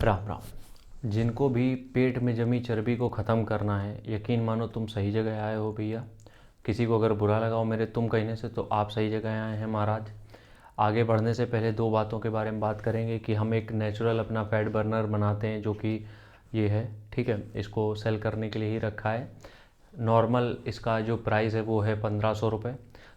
राम राम। जिनको भी पेट में जमी चर्बी को ख़त्म करना है, यकीन मानो तुम सही जगह आए हो भैया। किसी को अगर बुरा लगा हो मेरे तुम कहने से, तो आप सही जगह आए हैं महाराज। आगे बढ़ने से पहले दो बातों के बारे में बात करेंगे कि हम एक नेचुरल अपना फैट बर्नर बनाते हैं, जो कि ये है, ठीक है। इसको सेल करने के लिए ही रखा है। नॉर्मल इसका जो प्राइस है वो है 1500 रुपये,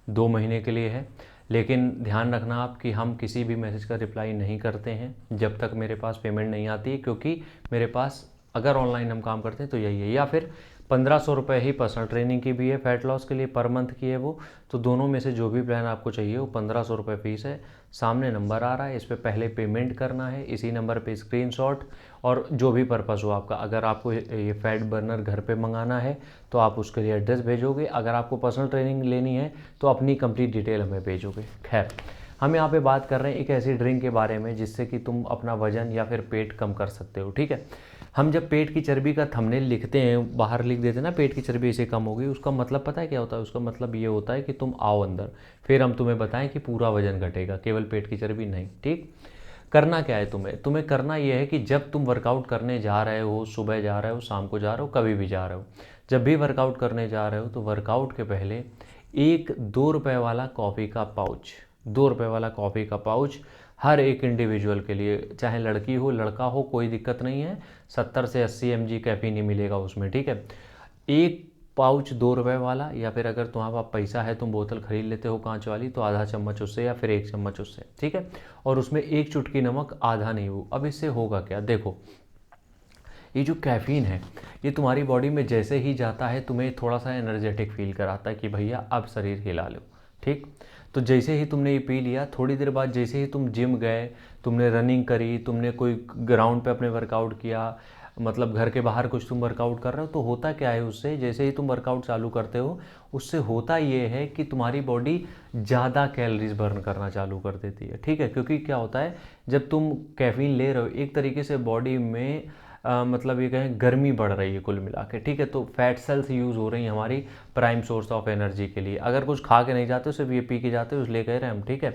2 महीने के लिए है। लेकिन ध्यान रखना आप कि हम किसी भी मैसेज का रिप्लाई नहीं करते हैं जब तक मेरे पास पेमेंट नहीं आती है, क्योंकि मेरे पास अगर ऑनलाइन हम काम करते हैं तो यही है। या फिर 1500 रुपये ही पर्सनल ट्रेनिंग की भी है, फैट लॉस के लिए पर मंथ की है वो। तो दोनों में से जो भी प्लान आपको चाहिए वो 1500 रुपये फीस है। सामने नंबर आ रहा है, इस पर पहले पेमेंट करना है, इसी नंबर पे स्क्रीनशॉट और जो भी पर्पस हो आपका। अगर आपको ये फैट बर्नर घर पे मंगाना है तो आप उसके लिए एड्रेस भेजोगे। अगर आपको पर्सनल ट्रेनिंग लेनी है तो अपनी कंप्लीट डिटेल हमें भेजोगे। खैर, हम यहाँ पे बात कर रहे हैं एक ऐसी ड्रिंक के बारे में जिससे कि तुम अपना वजन या फिर पेट कम कर सकते हो, ठीक है। हम जब पेट की चर्बी का थंबनेल लिखते हैं, बाहर लिख देते हैं ना पेट की चर्बी ऐसे कम होगी, उसका मतलब पता है क्या होता है? उसका मतलब ये होता है कि तुम आओ अंदर, फिर हम तुम्हें बताएं कि पूरा वजन घटेगा, केवल पेट की चर्बी नहीं, ठीक। करना क्या है तुम्हें करना ये है कि जब तुम वर्कआउट करने जा रहे हो, सुबह जा रहे हो, शाम को जा रहे हो, कभी भी जा रहे हो, जब भी वर्कआउट करने जा रहे हो तो वर्कआउट के पहले एक 2 रुपये वाला कॉफ़ी का पाउच, 2 रुपये वाला कॉफ़ी का पाउच हर एक इंडिविजुअल के लिए, चाहे लड़की हो लड़का हो, कोई दिक्कत नहीं है। 70 से 80 mg कैफीन ही मिलेगा उसमें, ठीक है। एक पाउच 2 रुपये वाला, या फिर अगर तुम्हारे पास पैसा है तुम बोतल खरीद लेते हो कांच वाली, तो आधा चम्मच उससे या फिर 1 चम्मच उससे, ठीक है। और उसमें एक चुटकी नमक, आधा नींबू। अब इससे होगा क्या, देखो, ये जो कैफ़ीन है ये तुम्हारी बॉडी में जैसे ही जाता है तुम्हें थोड़ा सा एनर्जेटिक फील कराता है कि भैया अब शरीर हिला लो, ठीक। तो जैसे ही तुमने ये पी लिया, थोड़ी देर बाद जैसे ही तुम जिम गए, तुमने रनिंग करी, तुमने कोई ग्राउंड पे अपने वर्कआउट किया, मतलब घर के बाहर कुछ तुम वर्कआउट कर रहे हो, तो होता क्या है उससे, जैसे ही तुम वर्कआउट चालू करते हो उससे होता ये है कि तुम्हारी बॉडी ज़्यादा कैलोरीज बर्न करना चालू कर देती है, ठीक है। क्योंकि क्या होता है, जब तुम कैफ़ीन ले रहे हो एक तरीके से बॉडी में मतलब ये कहें गर्मी बढ़ रही है कुल मिला के, ठीक है। तो फैट सेल्स यूज़ हो रही हैं हमारी प्राइम सोर्स ऑफ एनर्जी के लिए। अगर कुछ खा के नहीं जाते हो, सिर्फ ये पी के जाते हो, इसलिए कह रहे हैं हम, ठीक है।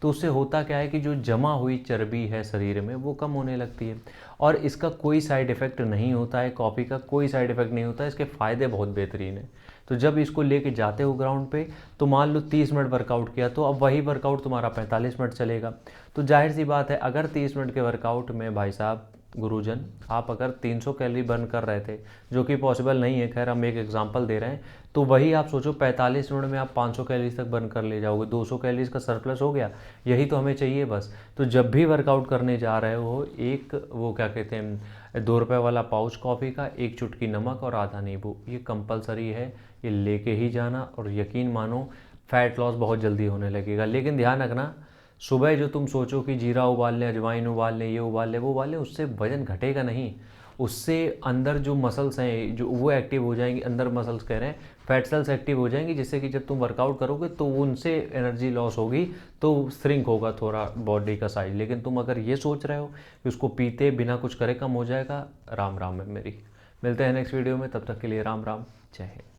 तो उससे होता क्या है कि जो जमा हुई चर्बी है शरीर में वो कम होने लगती है। और इसका कोई साइड इफ़ेक्ट नहीं होता है, कॉफ़ी का कोई साइड इफ़ेक्ट नहीं होता है, इसके फ़ायदे बहुत बेहतरीन है। तो जब इसको लेके जाते हो ग्राउंड पे, तो मान लो 30 मिनट वर्कआउट किया, तो अब वही वर्कआउट तुम्हारा 45 मिनट चलेगा। तो जाहिर सी बात है, अगर 30 मिनट के वर्कआउट में भाई साहब गुरुजन आप अगर 300 कैलोरी बर्न कर रहे थे, जो कि पॉसिबल नहीं है, खैर हम एक एग्जांपल दे रहे हैं, तो वही आप सोचो 45 मिनट में आप 500 कैलोरीज तक बर्न कर ले जाओगे, 200 कैलोरीज का सरप्लस हो गया। यही तो हमें चाहिए बस। तो जब भी वर्कआउट करने जा रहे हो, एक वो क्या कहते हैं 2 रुपये वाला पाउच कॉफ़ी का, एक चुटकी नमक और आधा नींबू, ये कंपलसरी है, ये लेके ही जाना। और यकीन मानो फैट लॉस बहुत जल्दी होने लगेगा। लेकिन ध्यान रखना, सुबह जो तुम सोचो कि जीरा उबाल लें, अजवाइन उबाल लें, ये उबाल लें, वो उबाल लें, उससे वजन घटेगा नहीं। उससे अंदर जो मसल्स हैं जो वो एक्टिव हो जाएंगी, अंदर मसल्स कह रहे हैं, फैट सेल्स एक्टिव हो जाएंगी, जिससे कि जब तुम वर्कआउट करोगे तो उनसे एनर्जी लॉस होगी, तो श्रिंक होगा थोड़ा बॉडी का साइज। लेकिन तुम अगर ये सोच रहे हो कि उसको पीते बिना कुछ करे कम हो जाएगा, राम राम है मेरी। मिलते हैं नेक्स्ट वीडियो में, तब तक के लिए राम राम, जय हिंद।